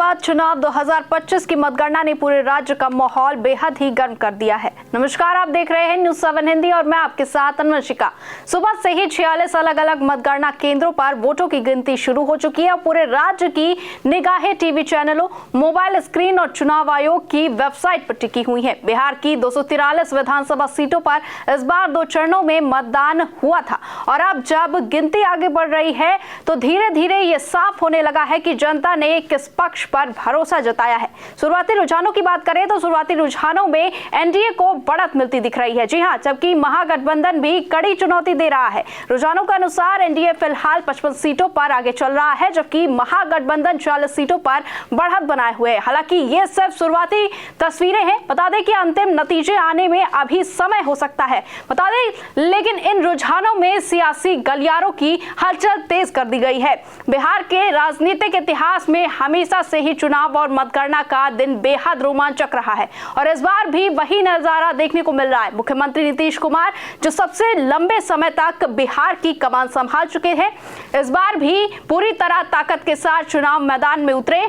लोकसभा चुनाव 2025 की मतगणना ने पूरे राज्य का माहौल बेहद ही गर्म कर दिया है। नमस्कार, आप देख रहे हैं न्यूज़ 7 हिंदी और मैं आपके साथ अनुशिका। सुबह से ही 46 अलग अलग मतगणना केंद्रों पर वोटों की गिनती शुरू हो चुकी है और पूरे राज्य की निगाहें टीवी चैनलों, मोबाइल स्क्रीन और चुनाव आयोग की वेबसाइट पर टिकी हुई है। बिहार की 243 विधानसभा सीटों पर इस बार 2 चरणों में मतदान हुआ था और अब जब गिनती आगे बढ़ रही है तो धीरे धीरे ये साफ होने लगा है कि जनता ने किस पक्ष पर भरोसा जताया है। शुरुआती रुझानों की बात करें तो शुरुआती रुझानों में एनडीए को बढ़त मिलती दिख रही है। जी हां, जबकि महागठबंधन भी कड़ी चुनौती दे रहा है। रुझानों के अनुसार एनडीए फिलहाल 55 सीटों पर आगे चल रहा है, जबकि महागठबंधन 40 सीटों पर बढ़त बनाए हुए है। हालांकि ये सिर्फ शुरुआती तस्वीरें हैं। बता दें कि अंतिम नतीजे आने में अभी समय हो सकता है। बता दें लेकिन इन रुझानों में सियासी गलियारों की हलचल तेज कर दी गई है। बिहार के राजनीतिक इतिहास में हमेशा से ही चुनाव और मतगणना का दिन बेहद रोमांचक रहा है और इस बार भी वही नजारा देखने को मिल रहा है। मुख्यमंत्री नीतीश कुमार, जो सबसे लंबे समय तक बिहार की कमान संभाल चुके हैं, इस बार भी पूरी तरह ताकत के साथ चुनाव मैदान में उतरे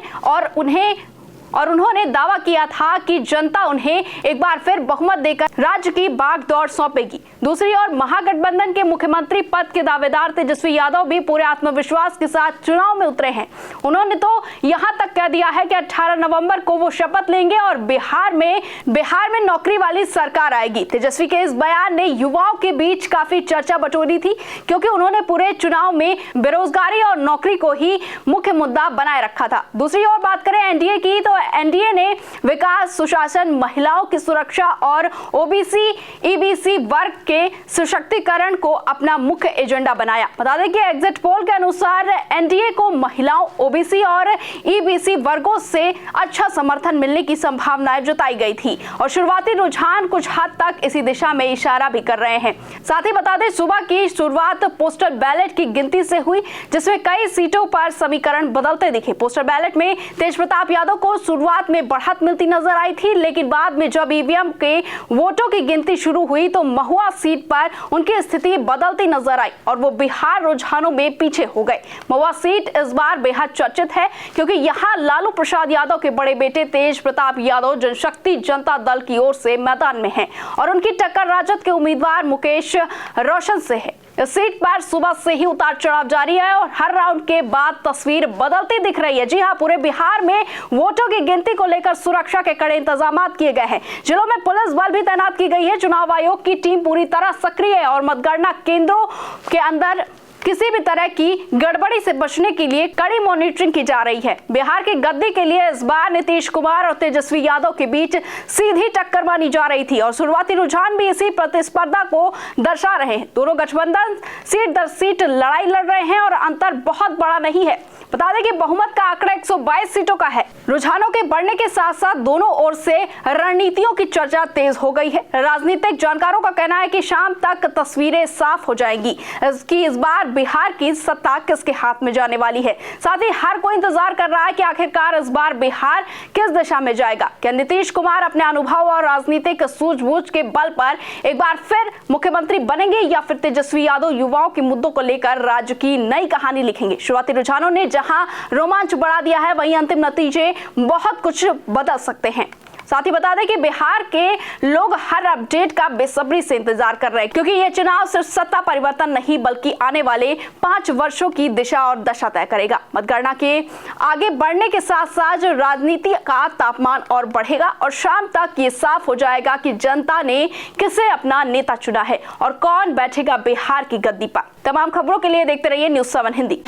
और उन्होंने दावा किया था कि जनता उन्हें एक बार फिर बहुमत देकर राज्य की बागडोर सौंपेगी। दूसरी ओर महागठबंधन के मुख्यमंत्री पद के दावेदार तेजस्वी यादव भी पूरे आत्मविश्वास के साथ चुनाव में उतरे हैं। उन्होंने तो यहां तक कह दिया है कि 18 नवंबर को वो शपथ लेंगे और बिहार में नौकरी वाली सरकार आएगी। तेजस्वी के इस बयान ने युवाओं के बीच काफी चर्चा बटोरी थी, क्योंकि उन्होंने पूरे चुनाव में बेरोजगारी और नौकरी को ही मुख्य मुद्दा बनाए रखा था। दूसरी ओर बात करें एनडीए की, तो एनडीए ने विकास, सुशासन, महिलाओं की सुरक्षा और ओबीसी, ईबीसी वर्ग के सशक्तिकरण को अपना मुख्य एजेंडा बनाया। बता दें कि एग्जिट पोल के अनुसार एनडीए को महिलाओं, ओबीसी और ईबीसी वर्गों से अच्छा समर्थन मिलने की संभावनाएं जताई गई थी और शुरुआती रुझान कुछ हद तक इसी दिशा में इशारा भी कर रहे हैं। साथ ही बता दें सुबह की शुरुआत पोस्टल बैलेट की गिनती से हुई, जिसमें कई सीटों पर समीकरण बदलते दिखे। पोस्टल बैलेट में तेजप्रताप यादव को शुरुआत में बढ़त मिलती नजर आई थी, लेकिन बाद में जब ईवीएम के वोटों की गिनती शुरू हुई तो महुआ सीट पर उनकी स्थिति बदलती नजर आई और वो बिहार रुझानों में पीछे हो गए। महुआ सीट इस बार बेहद चर्चित है, क्योंकि यहां लालू प्रसाद यादव के बड़े बेटे तेज प्रताप यादव जनशक्ति जनता दल की ओर से मैदान में हैं और उनकी टक्कर राजद के उम्मीदवार मुकेश रोशन से है। इस सीट पर सुबह से ही उतार चढ़ाव जारी है और हर राउंड के बाद तस्वीर बदलती दिख रही है। जी हां, पूरे बिहार में वोटों की गिनती को लेकर सुरक्षा के कड़े इंतजाम किए गए हैं। जिलों में पुलिस बल भी तैनात की गई है। चुनाव आयोग की टीम पूरी तरह सक्रिय है और मतगणना केंद्रों के अंदर किसी भी तरह की गड़बड़ी से बचने के लिए कड़ी मॉनिटरिंग की जा रही है। बिहार की गद्दी के लिए इस बार नीतीश कुमार और तेजस्वी यादव के बीच सीधी टक्कर मानी जा रही थी और शुरुआती रुझान भी इसी प्रतिस्पर्धा को दर्शा रहे हैं। दोनों गठबंधन सीट दर सीट लड़ाई लड़ रहे हैं और अंतर बहुत बड़ा नहीं है। बता दें कि बहुमत का आंकड़ा 122 सीटों का है। रुझानों के बढ़ने के साथ साथ दोनों ओर से रणनीतियों की चर्चा तेज हो गई है। राजनीतिक जानकारों का कहना है कि शाम तक तस्वीरें साफ हो जाएंगी कि इस बार बिहार की सत्ता किसके हाथ में जाने वाली है। साथ ही हर कोई इंतजार कर रहा है कि आखिरकार इस बार बिहार किस दिशा में जाएगा। क्या नीतीश कुमार अपने अनुभव और राजनीतिक सूझबूझ के बल पर एक बार फिर मुख्यमंत्री बनेंगे या फिर तेजस्वी यादव युवाओं के मुद्दों को लेकर राज्य की नई कहानी लिखेंगे। शुरुआती रुझानों ने जहां रोमांच बढ़ा दिया है, वहीं अंतिम नतीजे बहुत कुछ बदल सकते हैं। साथ ही बता दें कि बिहार के लोग हर अपडेट का बेसब्री से इंतजार कर रहे हैं, क्योंकि यह चुनाव सिर्फ सत्ता परिवर्तन नहीं बल्कि आने वाले 5 वर्षों की दिशा और दशा तय करेगा। मतगणना के आगे बढ़ने के साथ साथ राजनीति का तापमान और बढ़ेगा और शाम तक ये साफ हो जाएगा कि जनता ने किसे अपना नेता चुना है और कौन बैठेगा बिहार की गद्दी पर। तमाम खबरों के लिए देखते रहिए न्यूज़ 7 हिंदी।